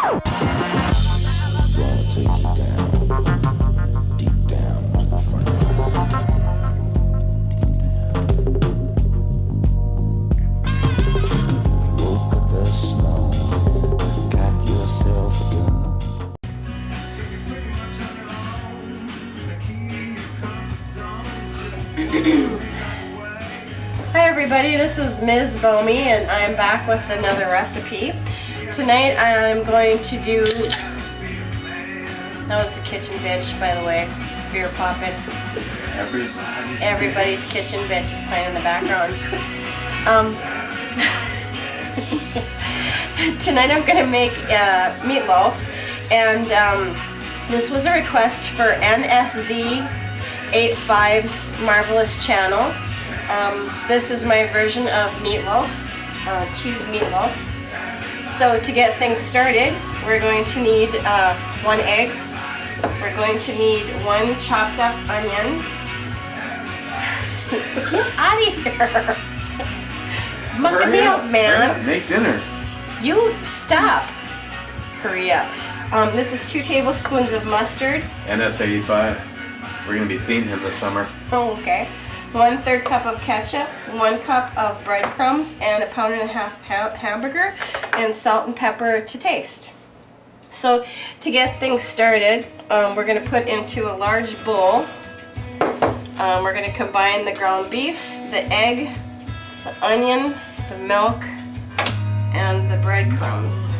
Gonna take you down, deep down to the front line. You woke up this morning, got yourself a gun. Hi everybody, this is Mzbomey and I'm back with another recipe. Tonight I'm going to do, that was the kitchen bitch by the way, beer popping. Everybody's kitchen bitch is playing in the background. Tonight I'm going to make meatloaf, and this was a request for NSZ85's Marvelous channel. This is my version of meatloaf, cheese meatloaf. So to get things started, we're going to need 1 egg. We're going to need 1 chopped up onion. Get out of here! Mucking me up, man. Make dinner. You stop. Hurry up. This is 2 tablespoons of mustard. NS85. We're going to be seeing him this summer. Oh, okay. 1/3 cup of ketchup, 1 cup of breadcrumbs, and a 1.5 pound hamburger, and salt and pepper to taste. So to get things started, we're going to put into a large bowl. We're going to combine the ground beef, the egg, the onion, the milk, and the breadcrumbs.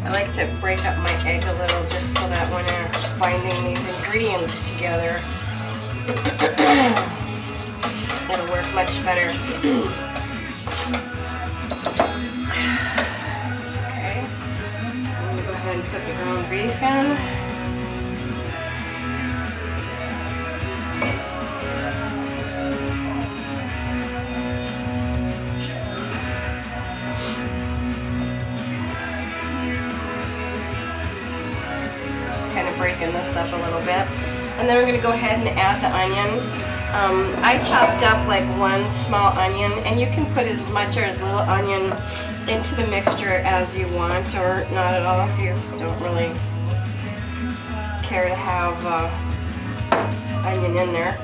I like to break up my egg a little just so that when I'm binding these ingredients together, it'll work much better. Okay, I'm going to go ahead and put the ground beef in. Kind of breaking this up a little bit, and then we're going to go ahead and add the onion. I chopped up like 1 small onion, and you can put as much or as little onion into the mixture as you want, or not at all if you don't really care to have onion in there.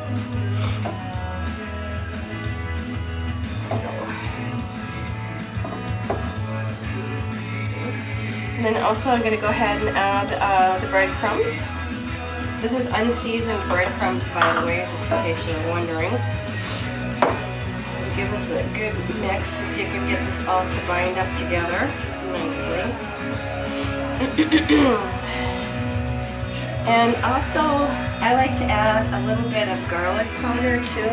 And then also I'm going to go ahead and add the breadcrumbs. This is unseasoned breadcrumbs, by the way, just in case you're wondering. Give us a good mix and see if we can get this all to bind up together nicely. And also, I like to add a little bit of garlic powder too.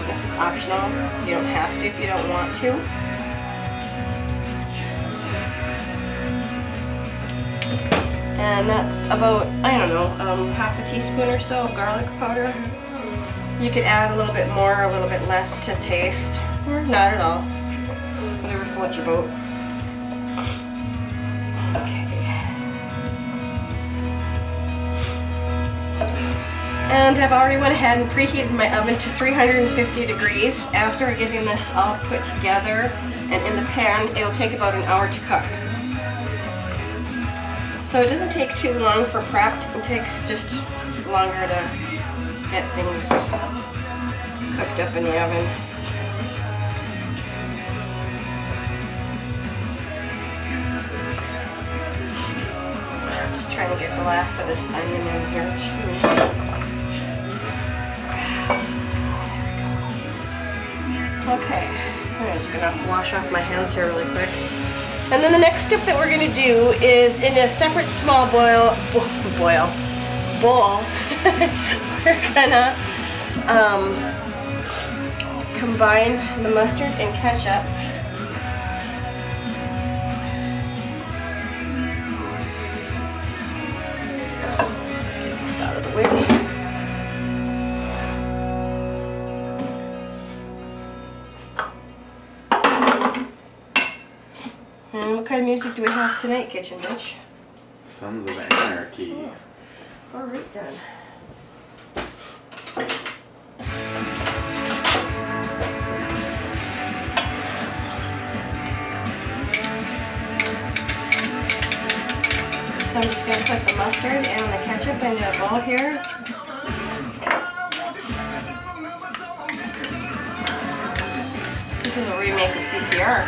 This is optional. You don't have to if you don't want to. And that's about, I don't know, half a teaspoon or so of garlic powder. You could add a little bit more or a little bit less to taste, or not at all. Whatever floats your boat. Okay. And I've already went ahead and preheated my oven to 350 degrees. After getting this all put together and in the pan, it'll take about an hour to cook. So it doesn't take too long for prep. It takes just longer to get things cooked up in the oven. I'm just trying to get the last of this onion in here too. Okay, I'm just gonna wash off my hands here really quick. And then the next step that we're going to do is in a separate small bowl, we're going to combine the mustard and ketchup. Get this out of the way. And what kind of music do we have tonight, kitchen bitch? Sons of Anarchy. Oh. All right then. I'm just going to put the mustard and the ketchup into a bowl here. This is a remake of CCR.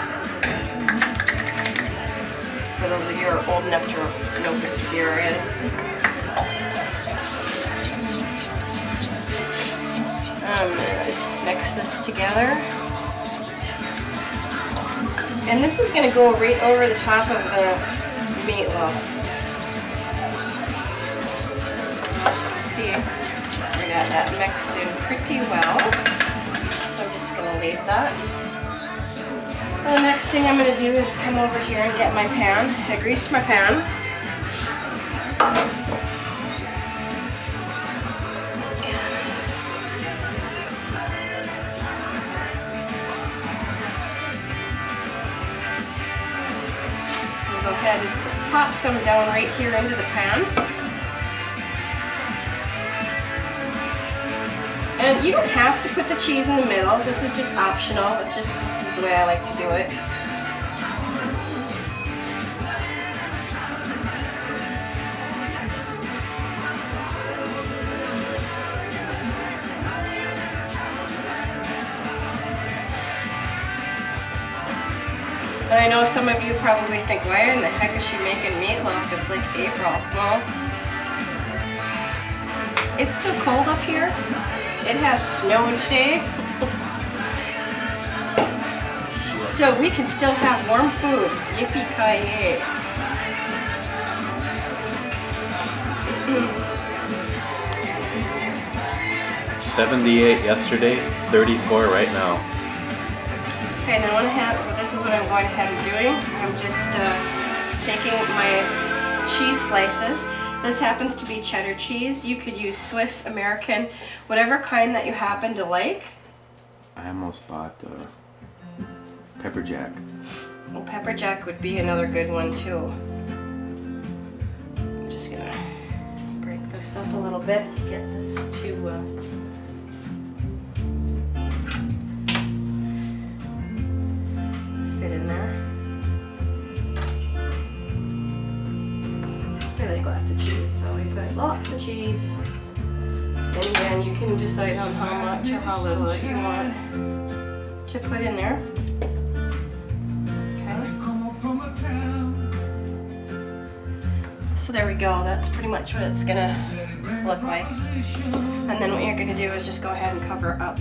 For those of you who are old enough to know what CCR is. Let's mix this together. And this is going to go right over the top of the meatloaf. See, we got that mixed in pretty well. So I'm just going to leave that. And the next thing I'm going to do is come over here and get my pan. I greased my pan. Go ahead and pop some down right here into the pan. And you don't have to put the cheese in the middle. This is just optional. It's just this is the way I like to do it. And I know some of you probably think, why in the heck is she making meatloaf? It's like April. Well, it's still cold up here. It has snowed today. So we can still have warm food. Yippee-ki-yay. 78 yesterday, 34 right now. Okay, and then this is what I'm going ahead and doing. I'm just taking my cheese slices. This happens to be cheddar cheese. You could use Swiss, American, whatever kind that you happen to like. I almost bought pepper jack. Well, pepper jack would be another good one too. I'm just gonna break this up a little bit to get this to fit in there. I like lots of cheese, so we put lots of cheese. And again, you can decide on how much or how little that you want to put in there. Okay. So there we go. That's pretty much what it's gonna look like. And then what you're gonna do is just go ahead and cover up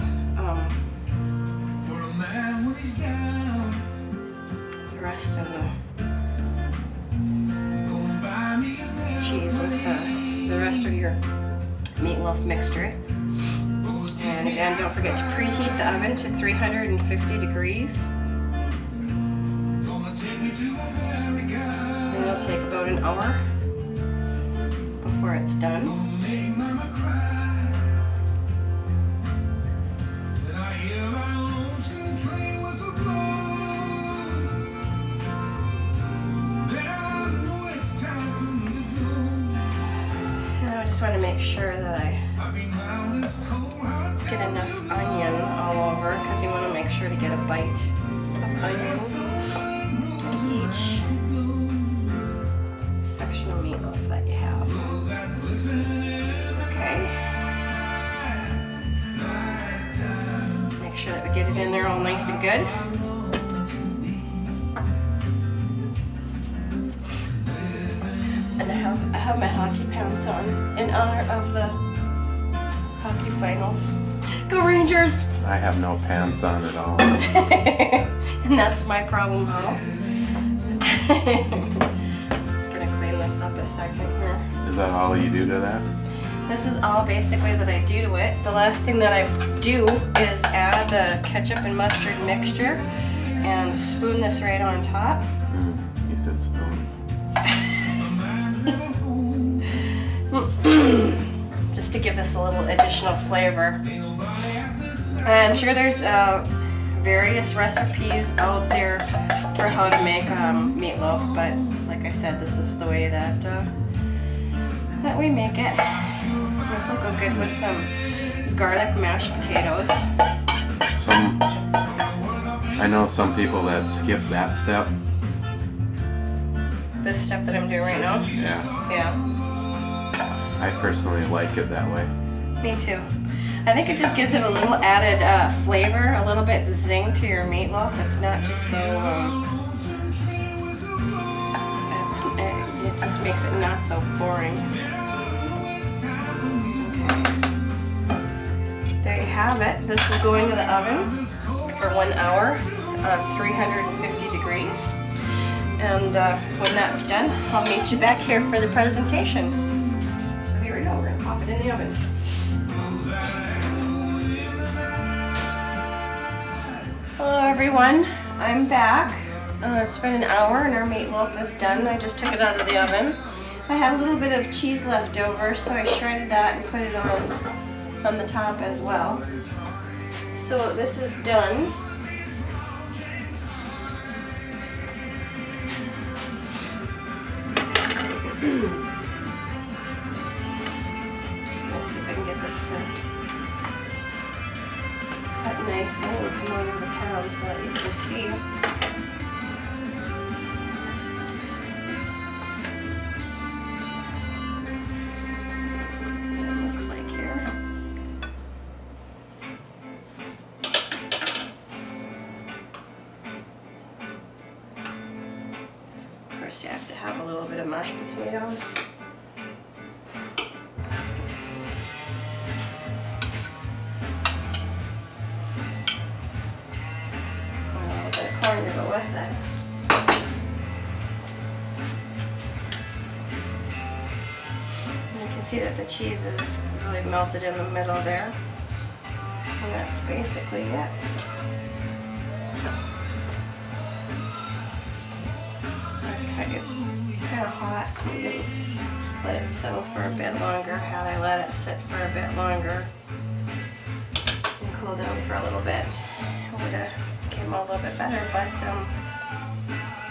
the rest of the cheese with the rest of your meatloaf mixture. And again, don't forget to preheat the oven to 350 degrees. And it'll take about an hour before it's done. I just want to make sure that I get enough onion all over, because you want to make sure to get a bite of onion in each section of meatloaf that you have. Okay. Make sure that we get it in there all nice and good. And I have my hockey pants on in honor of the hockey finals. Go Rangers! I have no pants on at all. And that's my problem, huh? Just gonna clean this up a second here. Is that all you do to that? This is all basically that I do to it. The last thing that I do is add the ketchup and mustard mixture and spoon this right on top. You said spoon. Just to give this a little additional flavor. I'm sure there's various recipes out there for how to make meatloaf, but like I said, this is the way that that we make it. This will go good with some garlic mashed potatoes. I know some people that skip that step. This step that I'm doing right now. Yeah. Yeah, I personally like it that way. me too. I think it just gives it a little added flavor, a little bit zing to your meatloaf. It's not just so, it just makes it not so boring. Okay. There you have it. This will go into the oven for 1 hour on 350 degrees. And when that's done, I'll meet you back here for the presentation. So here we go, we're gonna pop it in the oven. Hello everyone, I'm back. It's been an hour and our meatloaf is done. I just took it out of the oven. I had a little bit of cheese left over, so I shredded that and put it on the top as well. So this is done. Just gonna see if I can get this to cut nicely and come over the pan so that you can see. What it looks like here. First you have to have a little bit of mashed potatoes. Corn to go with it. And you can see that the cheese is really melted in the middle there. And that's basically it. Okay, it's kind of hot. I'm gonna let it settle for a bit longer. Had I let it sit for a bit longer and cool down for a little bit, it would have came out a little bit better, but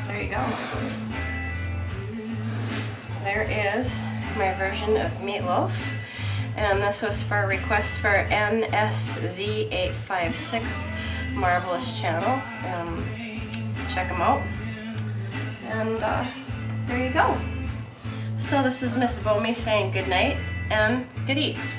there you go. There is my version of meatloaf, and this was for requests for NSZ856 Marvelous channel. Check them out, and there you go. So this is Mzbomey saying good night and good eats.